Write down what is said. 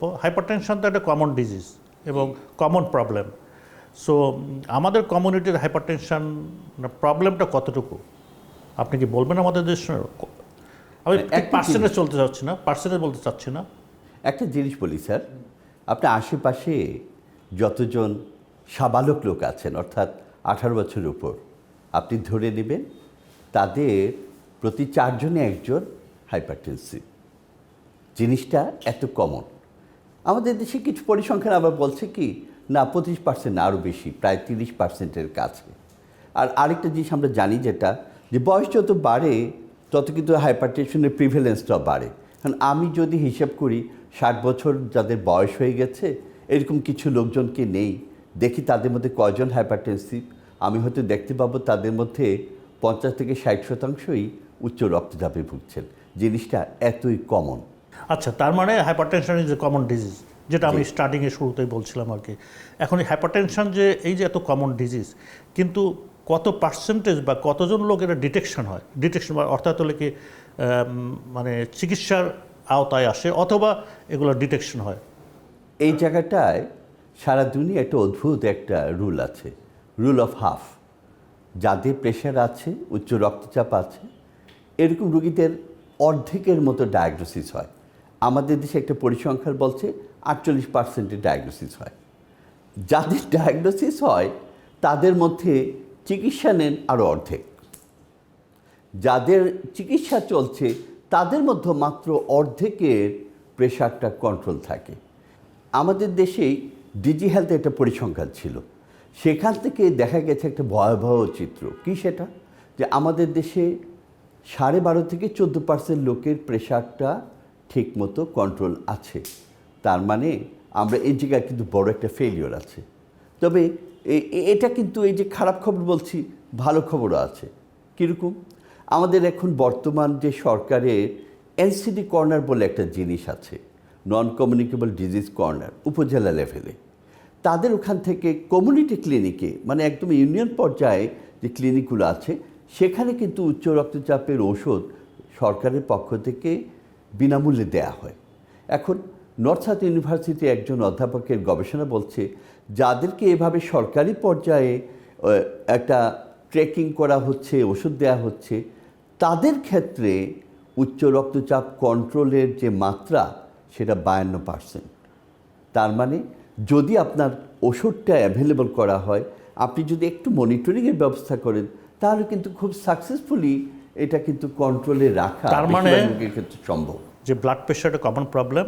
Hypertension তো একটা common disease এবং কমন প্রবলেম। সো আমাদের কমিউনিটির হাইপারটেনশন প্রবলেমটা কতটুকু আপনি কি বলবেন আমাদের দেশের? আমি পার্সেন্টেজ চলতে চাচ্ছি না, পার্সেন্টেজ বলতে চাচ্ছি না। একটা জিনিস বলি স্যার, আপনার আশেপাশে যতজন সাবালক লোক আছেন, অর্থাৎ 18 বছরের উপর, আপনি ধরে নেবেন তাদের প্রতি 4 জনে একজন হাইপারটেনসিভ। জিনিসটা এত কমন। আমাদের দেশে কিছু পরিসংখ্যান আবার বলছে কি না 25% না, আরও বেশি, প্রায় 30%-এর কাছে। আর আরেকটা জিনিস আমরা জানি যেটা, যে বয়স যত বাড়ে তত কিন্তু হাইপারটেনশনের প্রিভ্যালেন্সটাও বাড়ে। কারণ আমি যদি হিসাব করি 60 বছর যাদের বয়স হয়ে গেছে এরকম কিছু লোকজনকে নেই, দেখি তাদের মধ্যে কয়জন হাইপারটেনসিভ, আমি হয়তো দেখতে পাবো তাদের মধ্যে 50 থেকে 60% উচ্চ রক্তচাপে ভুগছেন। জিনিসটা এতই কমন। আচ্ছা, তার মানে hypertension is a common disease, যেটা আমি স্টার্টিংয়ে শুরুতেই বলছিলাম আর কি। এখন এই হাইপারটেনশন যে এই যে এত কমন ডিজিজ, কিন্তু কত পার্সেন্টেজ বা কতজন লোক এটা ডিটেকশন হয়, ডিটেকশন অর্থাৎ হলে কি মানে চিকিৎসার আওতায় আসে অথবা এগুলো ডিটেকশন হয়? এই জায়গাটায় সারা দুনিয়া একটা অদ্ভুত একটা রুল আছে, রুল অফ হাফ। যাদের প্রেশার আছে, উচ্চ রক্তচাপ আছে, এরকম রোগীদের অর্ধেকের মতো ডায়াগনোসিস হয়। আমাদের দেশে একটা পরিসংখ্যান বলছে 48%-এর ডায়াগনোসিস হয়। যাদের ডায়াগনোসিস হয় তাদের মধ্যে চিকিৎসা নেন আরও অর্ধেক। যাদের চিকিৎসা চলছে তাদের মধ্যে মাত্র অর্ধেকের প্রেশারটা কন্ট্রোল থাকে। আমাদের দেশেই ডিজি হেলথে একটা পরিসংখ্যান ছিল, সেখান থেকে দেখা গেছে একটা ভয়াবহ চিত্র। কি সেটা? যে আমাদের দেশে 12.5 থেকে 14% লোকের প্রেশারটা ঠিকমতো কন্ট্রোল আছে। তার মানে আমরা এই জায়গায় কিন্তু বড় একটা ফেলিওর আছে। তবে এটা কিন্তু এই যে খারাপ খবর বলছি, ভালো খবরও আছে। কীরকম? আমাদের এখন বর্তমান যে সরকারের এনসিডি কর্নার বলে একটা জিনিস আছে, নন কমিউনিকেবল ডিজিজ কর্নার, উপজেলা লেভেলে। তাদের ওখান থেকে কমিউনিটি ক্লিনিকে, মানে একদম ইউনিয়ন পর্যায়ে যে ক্লিনিকগুলো আছে, সেখানে কিন্তু উচ্চ রক্তচাপের ওষুধ সরকারের পক্ষ থেকে বিনামূল্যে দেয়া হয়। এখন নর্থ সাউথ ইউনিভার্সিটি একজন অধ্যাপকের গবেষণা বলছে, যাদেরকে এভাবে সরকারি পর্যায়ে একটা ট্রেকিং করা হচ্ছে, ওষুধ দেওয়া হচ্ছে, তাদের ক্ষেত্রে উচ্চ রক্তচাপ কন্ট্রোলের যে মাত্রা সেটা 52%। তার মানে যদি আপনার ওষুধটা অ্যাভেলেবল করা হয়, আপনি যদি একটু মনিটরিংয়ের ব্যবস্থা করেন, তাহলে কিন্তু খুব সাকসেসফুলি এটা কিন্তু কন্ট্রোলে রাখা তার মানে ক্ষেত্রে সম্ভব। যে ব্লাড প্রেশার একটা কমন প্রবলেম,